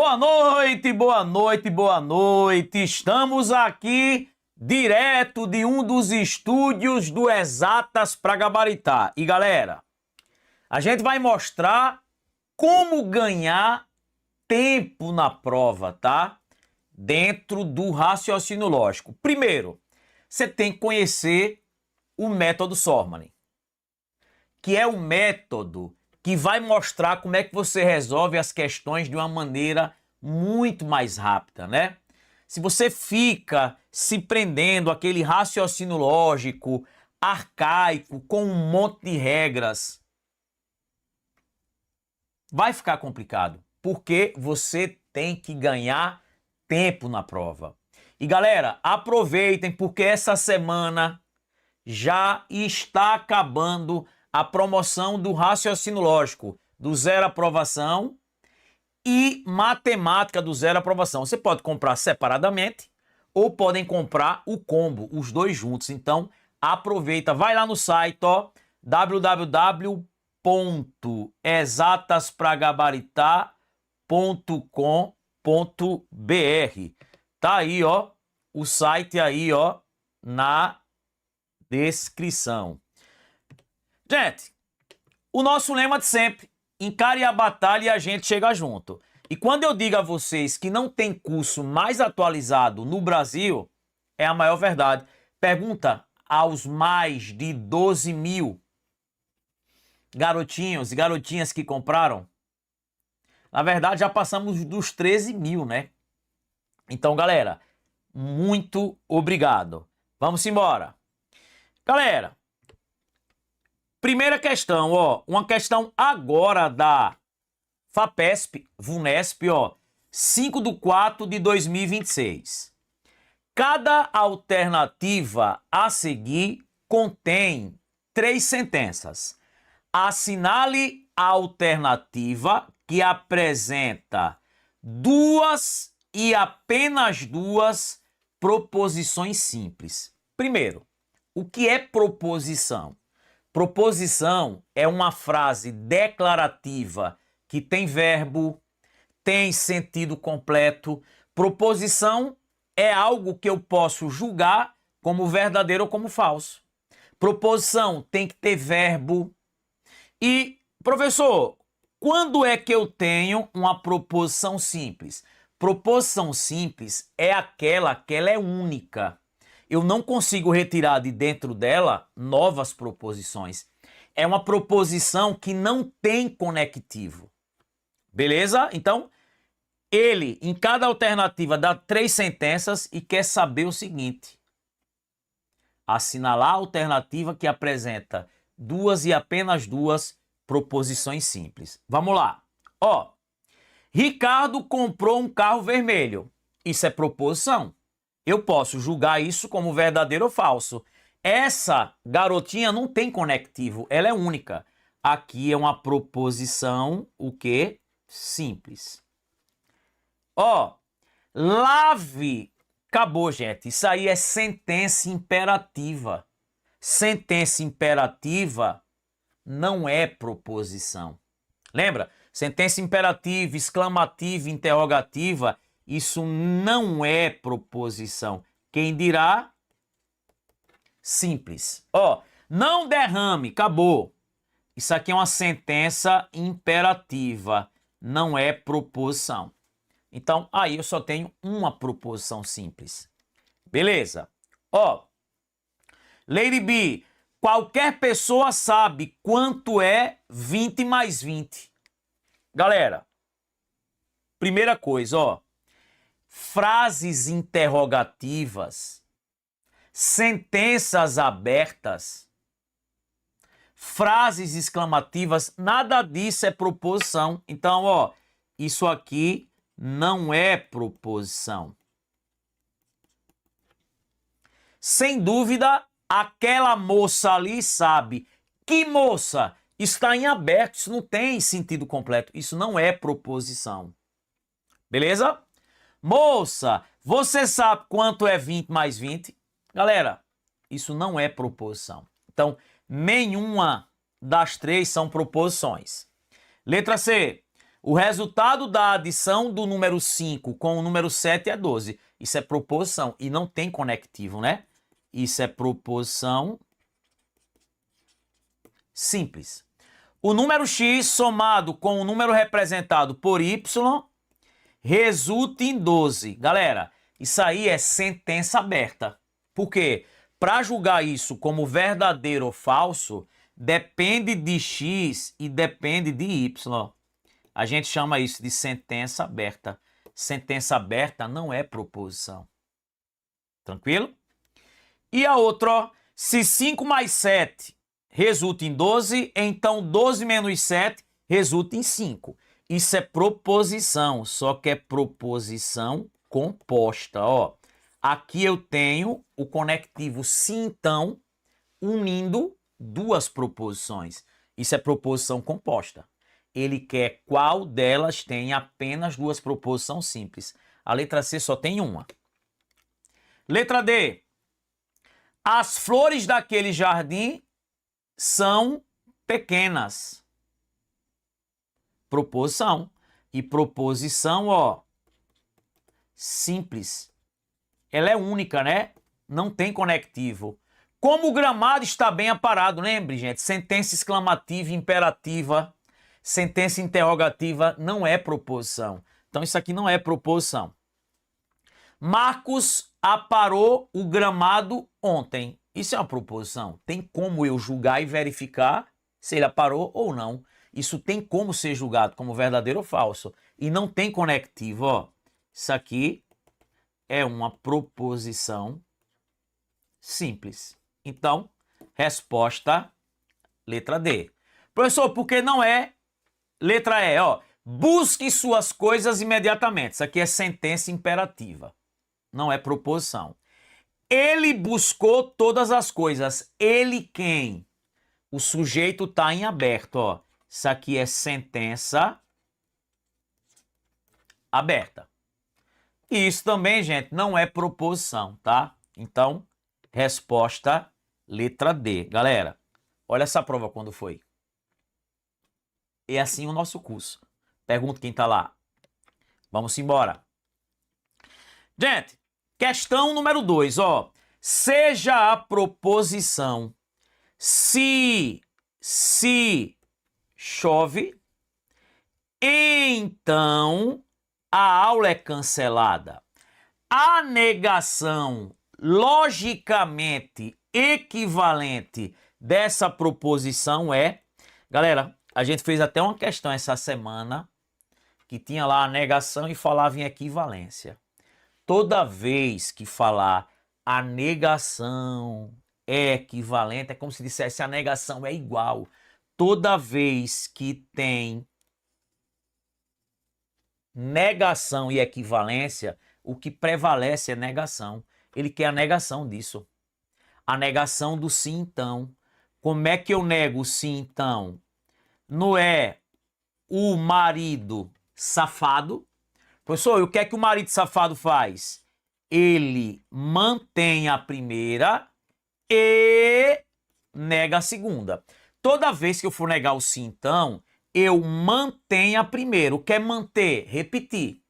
Boa noite, boa noite, boa noite. Estamos aqui direto de um dos estúdios do Exatas para Gabaritar. E galera, a gente vai mostrar como ganhar tempo na prova, tá? Dentro do raciocínio lógico. Primeiro, você tem que conhecer o método Sorman, que é o método que vai mostrar como é que você resolve as questões de uma maneira muito mais rápida, né? Se você fica se prendendo àquele raciocínio lógico, arcaico, com um monte de regras, vai ficar complicado, porque você tem que ganhar tempo na prova. E galera, aproveitem, porque essa semana já está acabando a promoção do raciocínio lógico do zero aprovação e matemática do zero aprovação. Você pode comprar separadamente ou podem comprar o combo, os dois juntos. Então aproveita, vai lá no site, ó, www.exataspragabaritar.com.br. Tá aí, ó, o site aí, ó, na descrição. Gente, o nosso lema de sempre, encare a batalha e a gente chega junto. E quando eu digo a vocês que não tem curso mais atualizado no Brasil, é a maior verdade. Pergunta aos mais de 12 mil garotinhos e garotinhas que compraram. Na verdade, já passamos dos 13 mil, né? Então, galera, muito obrigado. Vamos embora. Galera, primeira questão, ó, uma questão agora da FAPESP, VUNESP, ó, 5/4/2026. Cada alternativa a seguir contém 3 sentenças. Assinale a alternativa que apresenta 2 e apenas 2 proposições simples. Primeiro, o que é proposição? Proposição é uma frase declarativa que tem verbo, tem sentido completo. Proposição é algo que eu posso julgar como verdadeiro ou como falso. Proposição tem que ter verbo. E, professor, quando é que eu tenho uma proposição simples? Proposição simples é aquela que ela é única. Eu não consigo retirar de dentro dela novas proposições. É uma proposição que não tem conectivo. Beleza? Então, ele, em cada alternativa, dá 3 sentenças e quer saber o seguinte. Assinalar a alternativa que apresenta 2 e apenas 2 proposições simples. Vamos lá. Ó, Ricardo comprou um carro vermelho. Isso é proposição. Eu posso julgar isso como verdadeiro ou falso. Essa garotinha não tem conectivo, ela é única. Aqui é uma proposição, o quê? Simples. Ó, lave. Acabou, gente. Isso aí é sentença imperativa. Sentença imperativa não é proposição. Lembra? Sentença imperativa, exclamativa, interrogativa, isso não é proposição. Quem dirá? Simples. Ó, não derrame, acabou. Isso aqui é uma sentença imperativa, não é proposição. Então, aí eu só tenho uma proposição simples. Beleza? Ó, Lady B, qualquer pessoa sabe quanto é 20 mais 20. Galera, primeira coisa, ó, frases interrogativas, sentenças abertas, frases exclamativas, nada disso é proposição. Então, ó, isso aqui não é proposição. Sem dúvida, aquela moça ali sabe. Que moça? Está em aberto, isso não tem sentido completo. Isso não é proposição. Beleza? Moça, você sabe quanto é 20 mais 20? Galera, isso não é proposição. Então, nenhuma das 3 são proposições. Letra C. O resultado da adição do número 5 com o número 7 é 12. Isso é proposição e não tem conectivo, né? Isso é proposição simples. O número x somado com o número representado por y resulta em 12. Galera, isso aí é sentença aberta. Por quê? Para julgar isso como verdadeiro ou falso, depende de x e depende de y. A gente chama isso de sentença aberta. Sentença aberta não é proposição. Tranquilo? E a outra, ó, se 5 mais 7 resulta em 12, então 12 menos 7 resulta em 5. Isso é proposição, só que é proposição composta, ó. Aqui eu tenho o conectivo se então unindo duas proposições. Isso é proposição composta. Ele quer qual delas tem apenas duas proposições simples. A letra C só tem uma. Letra D. As flores daquele jardim são pequenas. Proposição. E proposição, ó, simples. Ela é única, né? Não tem conectivo. Como o gramado está bem aparado, lembre, gente, sentença exclamativa imperativa, sentença interrogativa não é proposição. Então isso aqui não é proposição. Marcos aparou o gramado ontem. Isso é uma proposição. Tem como eu julgar e verificar se ele aparou ou não. Isso tem como ser julgado como verdadeiro ou falso. E não tem conectivo, ó. Isso aqui é uma proposição simples. Então, resposta letra D. Professor, por que não é letra E? Ó, busque suas coisas imediatamente. Isso aqui é sentença imperativa. Não é proposição. Ele buscou todas as coisas. Ele quem? O sujeito está em aberto, ó. Isso aqui é sentença aberta. E isso também, gente, não é proposição, tá? Então, resposta letra D. Galera, olha essa prova quando foi. É assim o nosso curso. Pergunta quem tá lá. Vamos embora. Gente, questão número 2, ó. Seja a proposição se chove, então a aula é cancelada. A negação logicamente equivalente dessa proposição é... Galera, a gente fez até uma questão essa semana que tinha lá a negação e falava em equivalência. Toda vez que falar a negação é equivalente, é como se dissesse a negação é igual. Toda vez que tem negação e equivalência, o que prevalece é negação. Ele quer a negação disso. A negação do sim, então. Como é que eu nego o sim, então? Não é o marido safado. Professor, e o que é que o marido safado faz? Ele mantém a primeira e nega a segunda. Toda vez que eu for negar o sim, então, eu mantenho a primeira. O que é manter? Repetir.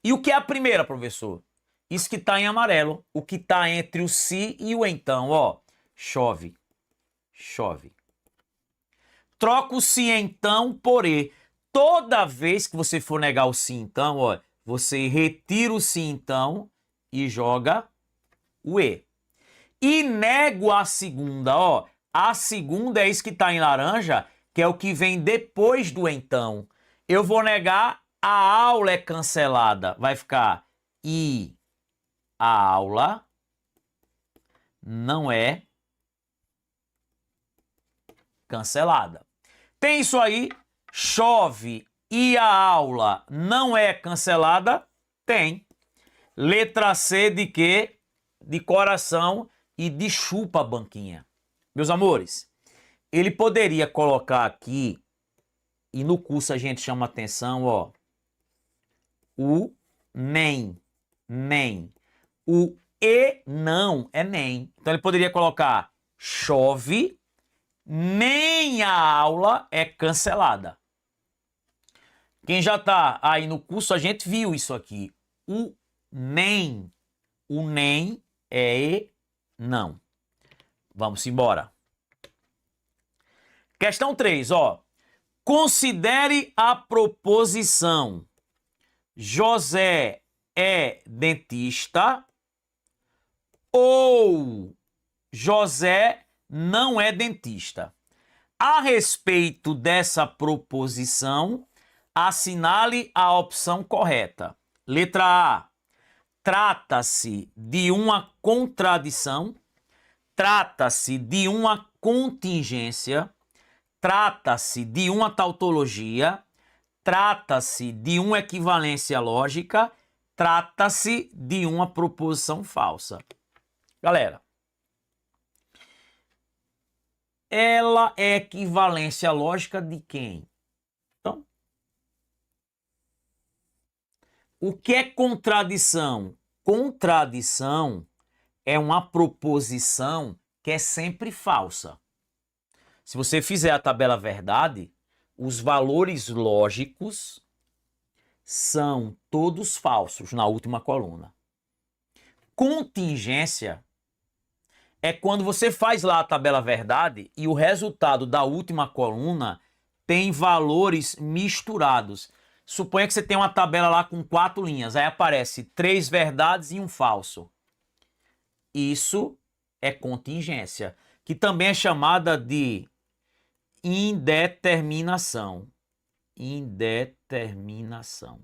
E o que é a primeira, professor? Isso que está em amarelo. O que está entre o se e o então, ó. Chove. Chove. Troca o se então por e. Toda vez que você for negar o se então, ó, você retira o se então e joga o e. E nego a segunda, ó. A segunda é isso que está em laranja, que é o que vem depois do então. Eu vou negar a aula é cancelada. Vai ficar e a aula não é cancelada. Tem isso aí, chove e a aula não é cancelada? Tem. Letra C de quê? De coração e de chupa banquinha. Meus amores, ele poderia colocar aqui, e no curso a gente chama atenção, ó, o nem. O e não é nem. Então ele poderia colocar chove, nem a aula é cancelada. Quem já está aí no curso, a gente viu isso aqui. O nem. O nem é e não. Vamos embora. Questão 3, ó. Considere a proposição José é dentista ou José não é dentista. A respeito dessa proposição, assinale a opção correta. Letra A. Trata-se de uma contradição. Trata-se de uma contingência. Trata-se de uma tautologia. Trata-se de uma equivalência lógica. Trata-se de uma proposição falsa. Galera, ela é equivalência lógica de quem? Então, o que é contradição? Contradição é uma proposição que é sempre falsa. Se você fizer a tabela verdade, os valores lógicos são todos falsos na última coluna. Contingência é quando você faz lá a tabela verdade e o resultado da última coluna tem valores misturados. Suponha que você tem uma tabela lá com 4 linhas, aí aparece 3 verdades e um falso. Isso é contingência, que também é chamada de indeterminação. Indeterminação.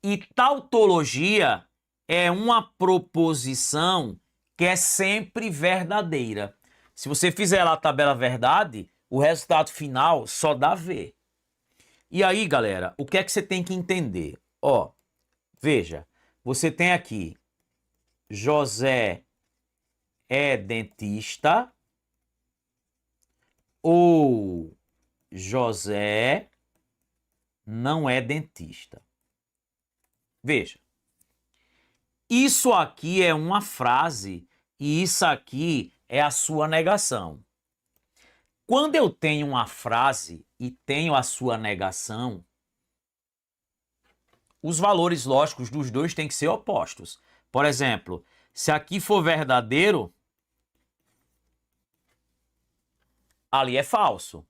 E tautologia é uma proposição que é sempre verdadeira. Se você fizer lá a tabela verdade, o resultado final só dá V. E aí, galera, o que é que você tem que entender? Ó, veja, você tem aqui José é dentista ou José não é dentista. Veja, isso aqui é uma frase e isso aqui é a sua negação. Quando eu tenho uma frase e tenho a sua negação, os valores lógicos dos dois têm que ser opostos. Por exemplo, se aqui for verdadeiro, ali é falso.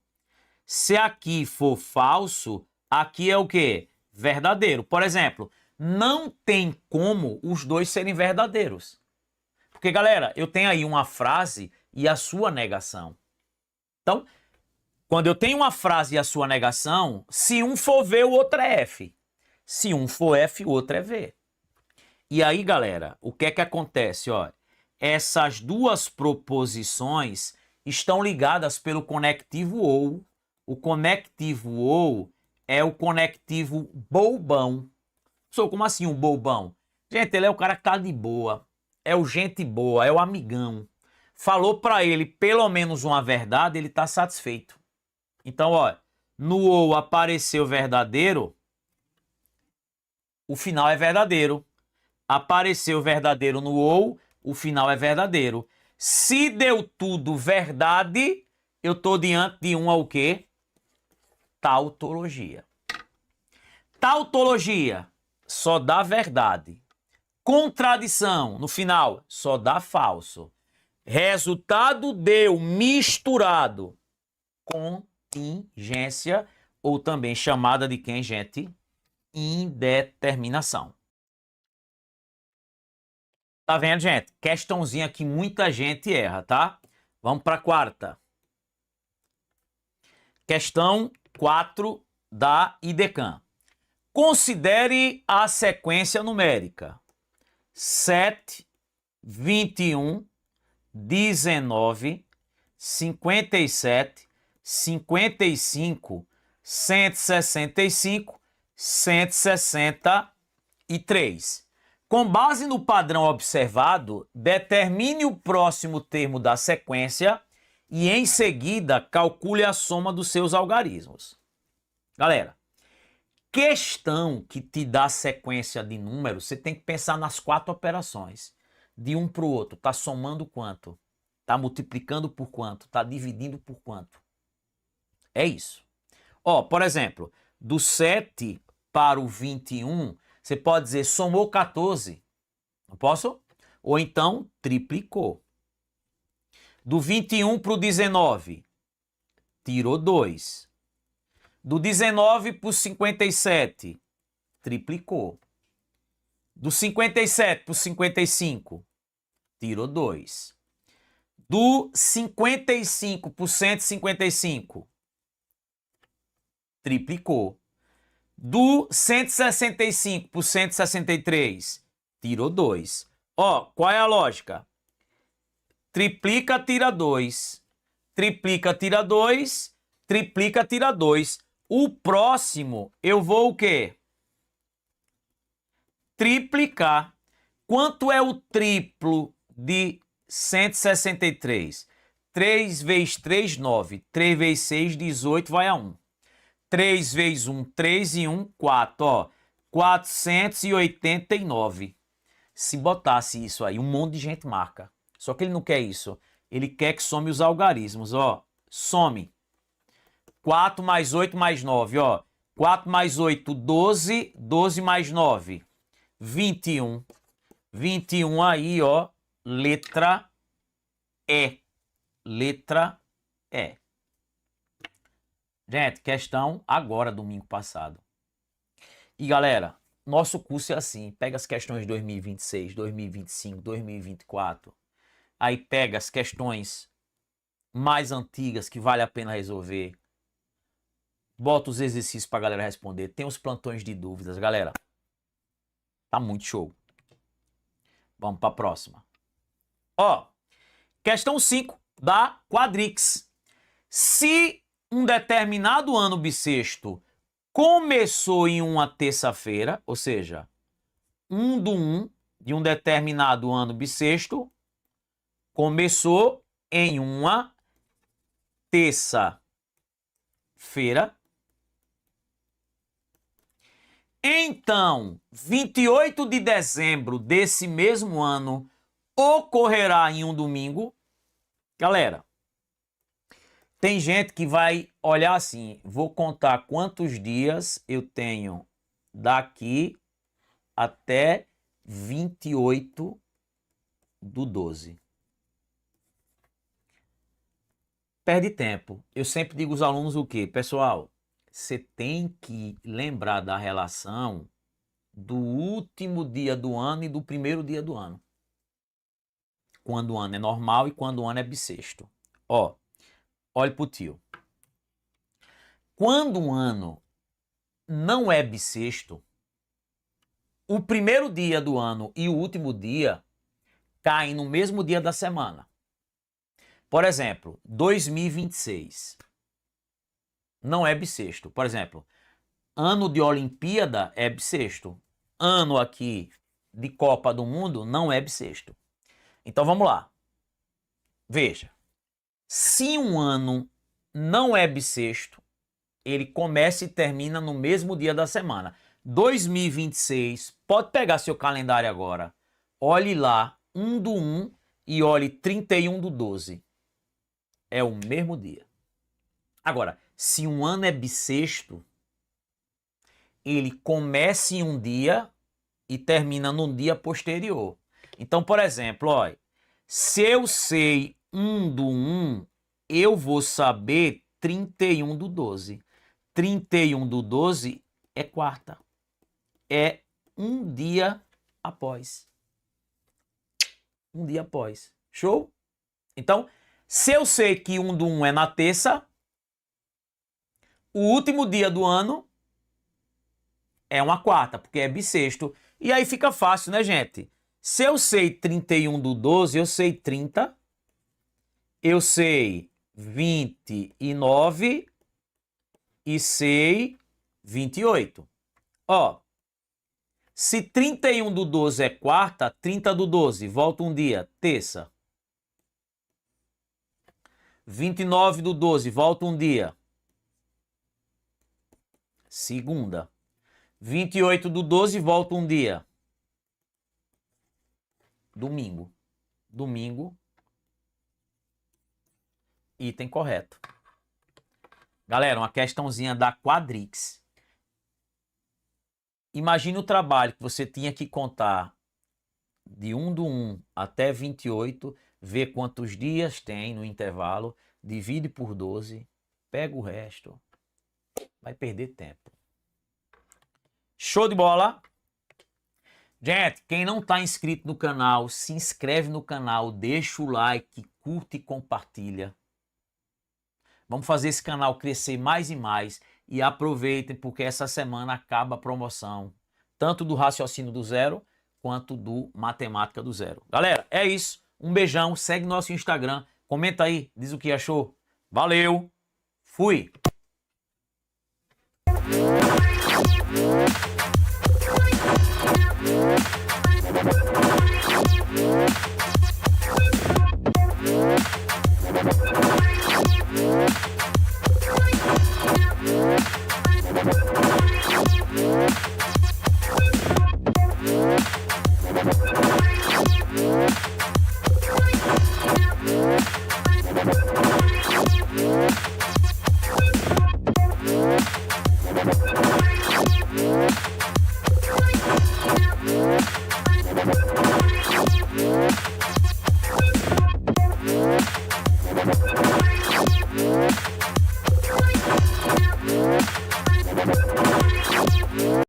Se aqui for falso, aqui é o quê? Verdadeiro. Por exemplo, não tem como os dois serem verdadeiros. Porque, galera, eu tenho aí uma frase e a sua negação. Então, quando eu tenho uma frase e a sua negação, se um for V, o outro é F. Se um for F, o outro é V. E aí, galera, o que é que acontece? Ó, essas duas proposições estão ligadas pelo conectivo ou. O conectivo ou é o conectivo bobão. Como assim um bobão? Gente, ele é o cara que tá de boa. É o gente boa, é o amigão. Falou para ele pelo menos uma verdade, ele tá satisfeito. Então, ó, no ou apareceu verdadeiro, o final é verdadeiro. Apareceu verdadeiro no ou, o final é verdadeiro. Se deu tudo verdade, eu tô diante de uma o quê? Tautologia. Tautologia só dá verdade. Contradição, no final, só dá falso. Resultado deu misturado. Contingência, ou também chamada de quem, gente? Indeterminação. Tá vendo, gente? Questãozinha que muita gente erra, tá? Vamos para a quarta. Questão 4 da IDECAM. Considere a sequência numérica 7, 21, 19, 57, 55, 165, 163. Com base no padrão observado, determine o próximo termo da sequência e, em seguida, calcule a soma dos seus algarismos. Galera, questão que te dá sequência de números, você tem que pensar nas 4 operações. De um para o outro, está somando quanto? Está multiplicando por quanto? Está dividindo por quanto? É isso. Ó, por exemplo, do 7 para o 21, você pode dizer somou 14. Não posso? Ou então triplicou. Do 21 para o 19, tirou 2. Do 19 para o 57, triplicou. Do 57 para o 55, tirou 2. Do 55 para o 155, triplicou. Do 165 para o 163, tirou 2. Ó, qual é a lógica? Triplica, tira 2. Triplica, tira 2. Triplica, tira 2. O próximo, eu vou o quê? Triplicar. Quanto é o triplo de 163? 3 vezes 3, 9. 3 vezes 6, 18, vai a 1. 3 vezes 1, 3 e 1, 4. Ó, 489. Se botasse isso aí, um monte de gente marca. Só que ele não quer isso. Ele quer que some os algarismos, ó. Some. 4 mais 8 mais 9, ó. 4 mais 8, 12. 12 mais 9, 21. 21 aí, ó. Letra E. Letra E. Gente, questão agora, domingo passado. E galera, nosso curso é assim. Pega as questões de 2026, 2025, 2024. Aí pega as questões mais antigas que vale a pena resolver. Bota os exercícios pra galera responder. Tem os plantões de dúvidas, galera. Tá muito show. Vamos pra próxima. Ó, questão 5 da Quadrix. Se um determinado ano bissexto começou em uma terça-feira, ou seja, 1/1 de um determinado ano bissexto começou em uma terça-feira. Então, 28 de dezembro desse mesmo ano ocorrerá em um domingo. Galera, tem gente que vai olhar assim, vou contar quantos dias eu tenho daqui até 28/12. Perde tempo. Eu sempre digo aos alunos o quê? Pessoal, você tem que lembrar da relação do último dia do ano e do primeiro dia do ano. Quando o ano é normal e quando o ano é bissexto. Ó, olhe pro tio. Quando um ano não é bissexto, o primeiro dia do ano e o último dia caem no mesmo dia da semana. Por exemplo, 2026 não é bissexto. Por exemplo, ano de Olimpíada é bissexto. Ano aqui de Copa do Mundo não é bissexto. Então vamos lá. Veja, se um ano não é bissexto, ele começa e termina no mesmo dia da semana. 2026, pode pegar seu calendário agora. Olhe lá, 1/1 e olhe 31/12. É o mesmo dia. Agora, se um ano é bissexto, ele começa em um dia e termina num dia posterior. Então, por exemplo, olha, se eu sei 1/1, eu vou saber 31/12. 31/12 é quarta. É um dia após. Um dia após. Show? Então, se eu sei que 1/1 é na terça, o último dia do ano é uma quarta, porque é bissexto. E aí fica fácil, né, gente? Se eu sei 31/12, eu sei 30. Eu sei 29 e sei 28. Ó, se 31/12 é quarta, 30/12, volta um dia, terça. 29/12, volta um dia, segunda. 28/12, volta um dia, domingo. Domingo, item correto. Galera, uma questãozinha da Quadrix. Imagine o trabalho que você tinha que contar de 1 do 1 até 28, ver quantos dias tem no intervalo, divide por 12, pega o resto, vai perder tempo. Show de bola? Gente, quem não está inscrito no canal, se inscreve no canal, deixa o like, curte e compartilha. Vamos fazer esse canal crescer mais e mais. E aproveitem, porque essa semana acaba a promoção, tanto do Raciocínio do Zero, quanto do Matemática do Zero. Galera, é isso. Um beijão, segue nosso Instagram, comenta aí, diz o que achou. Valeu, fui!